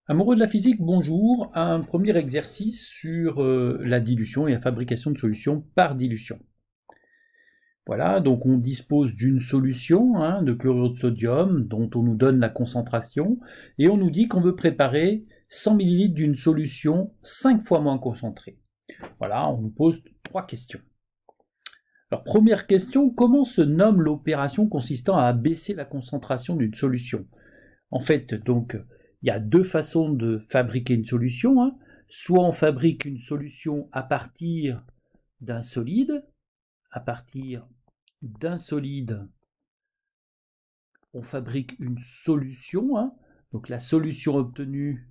Amoureux de la physique, bonjour. Un premier exercice sur la dilution et la fabrication de solutions par dilution. Voilà, donc on dispose d'une solution de chlorure de sodium dont on nous donne la concentration et on nous dit qu'on veut préparer 100 ml d'une solution 5 fois moins concentrée. Voilà, on nous pose 3 questions. Alors première question, comment se nomme l'opération consistant à abaisser la concentration d'une solution? En fait, donc, il y a deux façons de fabriquer une solution. Soit on fabrique une solution à partir d'un solide, on fabrique une solution. Donc la solution obtenue,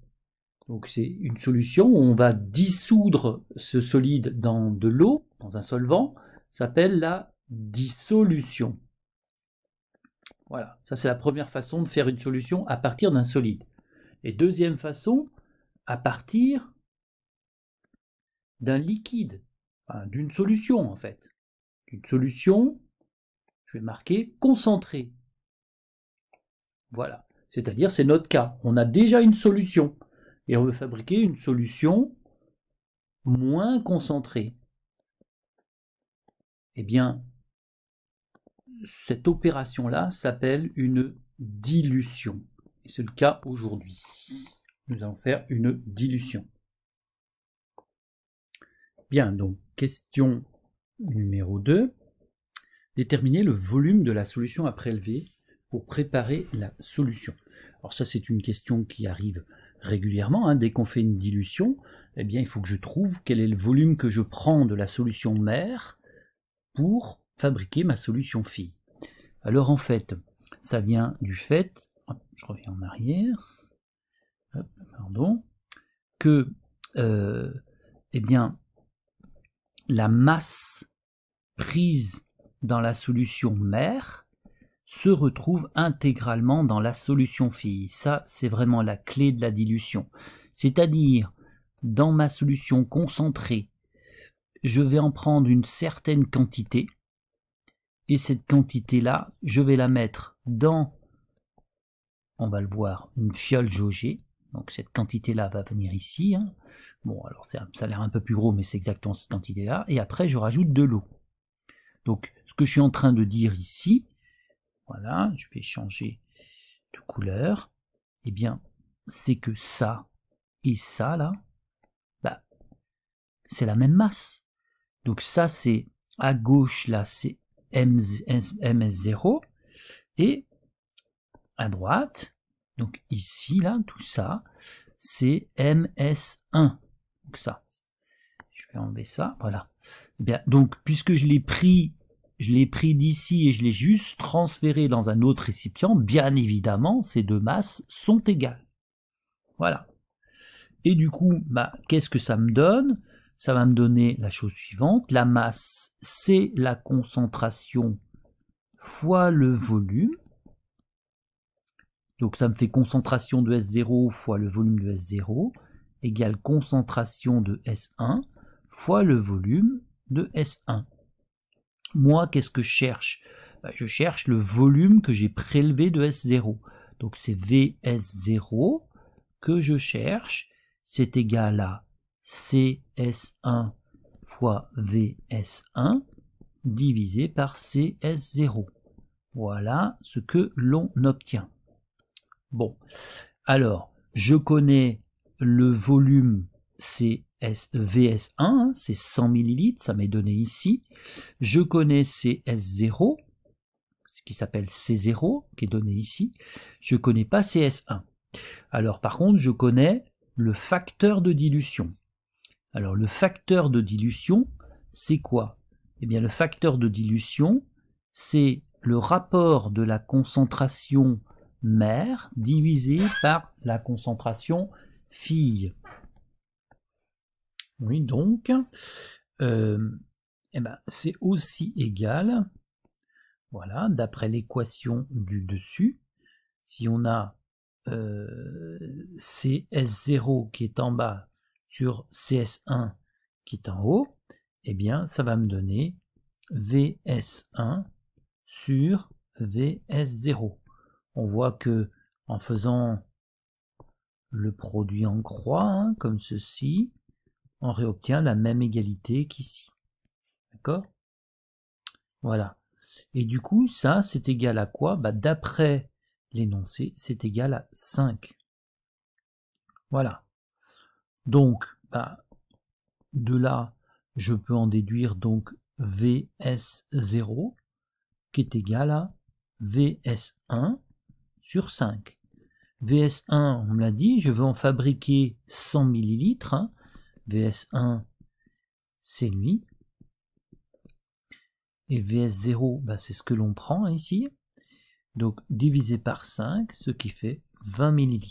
donc c'est une solution où on va dissoudre ce solide dans de l'eau, dans un solvant, ça s'appelle la dissolution. Voilà, ça c'est la première façon de faire une solution à partir d'un solide. Et deuxième façon, à partir d'un liquide, enfin, d'une solution en fait. Une solution, je vais marquer concentrée. Voilà, c'est-à-dire c'est notre cas. On a déjà une solution et on veut fabriquer une solution moins concentrée. Eh bien, cette opération-là s'appelle une dilution. Et c'est le cas aujourd'hui. Nous allons faire une dilution. Bien, donc question numéro 2. Déterminer le volume de la solution à prélever pour préparer la solution. Alors ça c'est une question qui arrive régulièrement. Dès qu'on fait une dilution, eh bien il faut que je trouve quel est le volume que je prends de la solution mère pour fabriquer ma solution fille. Alors en fait, ça vient du fait, je reviens en arrière, que eh bien la masse prise dans la solution mère se retrouve intégralement dans la solution fille. Ça, c'est vraiment la clé de la dilution. C'est-à-dire, dans ma solution concentrée, je vais en prendre une certaine quantité, et cette quantité-là, je vais la mettre dans, on va le voir, une fiole jaugée. Donc cette quantité-là va venir ici. Bon, alors ça a l'air un peu plus gros, mais c'est exactement cette quantité-là. Et après, je rajoute de l'eau. Donc, ce que je suis en train de dire ici, voilà, je vais changer de couleur, eh bien, c'est que ça et ça, là, bah, c'est la même masse. Donc ça, c'est à gauche, là, c'est MS0, et à droite, donc ici, là, tout ça, c'est MS1. Donc ça, je vais enlever ça, voilà. Eh bien, donc, puisque je l'ai pris d'ici et je l'ai juste transféré dans un autre récipient, bien évidemment, ces deux masses sont égales. Voilà. Et du coup, qu'est-ce que ça me donne? Ça va me donner la chose suivante. La masse, c'est la concentration fois le volume. Donc ça me fait concentration de S0 fois le volume de S0 égale concentration de S1 fois le volume de S1. Moi, qu'est-ce que je cherche? Je cherche le volume que j'ai prélevé de S0. Donc c'est VS0 que je cherche. C'est égal à CS1 fois VS1 divisé par CS0. Voilà ce que l'on obtient. Bon, alors, je connais le volume VS1, c'est 100 ml, ça m'est donné ici. Je connais CS0, ce qui s'appelle C0, qui est donné ici. Je ne connais pas CS1. Alors par contre, je connais le facteur de dilution. Alors le facteur de dilution, c'est quoi? Eh bien le facteur de dilution, c'est le rapport de la concentration mère divisé par la concentration fille. Oui, donc, c'est aussi égal, voilà, d'après l'équation du dessus, si on a CS0 qui est en bas sur CS1 qui est en haut, eh bien ça va me donner VS1 sur VS0. On voit que en faisant le produit en croix, hein, comme ceci, on réobtient la même égalité qu'ici. D'accord? Voilà. Et du coup, ça, c'est égal à quoi? Bah, d'après l'énoncé, c'est égal à 5. Voilà. Donc, bah, de là, je peux en déduire donc VS0 qui est égal à VS1 sur 5. VS1, on me l'a dit, je veux en fabriquer 100 ml. Hein. VS1, c'est lui. Et VS0, bah, c'est ce que l'on prend ici. Donc, divisé par 5, ce qui fait 20 ml.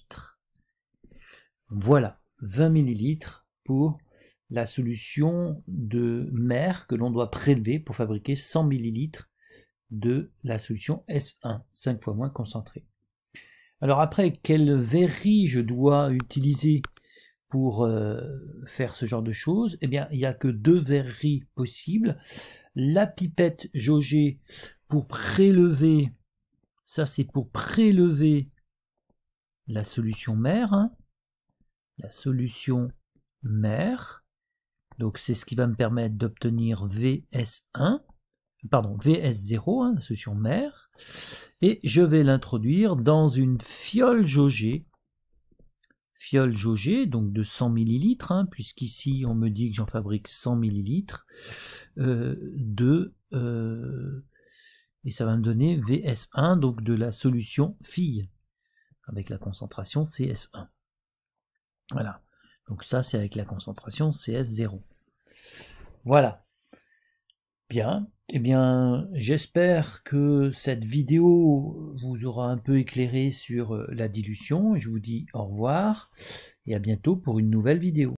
Voilà, 20 ml pour la solution de mer que l'on doit prélever pour fabriquer 100 ml de la solution S1, 5 fois moins concentrée. Alors après, quelle verrerie je dois utiliser pour faire ce genre de choses? Eh bien, il n'y a que 2 verreries possibles. La pipette jaugée pour prélever, ça c'est pour prélever la solution mer, hein, la solution mer. Donc c'est ce qui va me permettre d'obtenir VS1, pardon, VS0, hein, la solution mer. Et je vais l'introduire dans une fiole jaugée, donc de 100 ml, hein, puisqu'ici on me dit que j'en fabrique 100 ml, et ça va me donner VS1, donc de la solution fille, avec la concentration CS1. Voilà, donc ça c'est avec la concentration CS0. Voilà. Bien, eh bien j'espère que cette vidéo vous aura un peu éclairé sur la dilution. Je vous dis au revoir et à bientôt pour une nouvelle vidéo.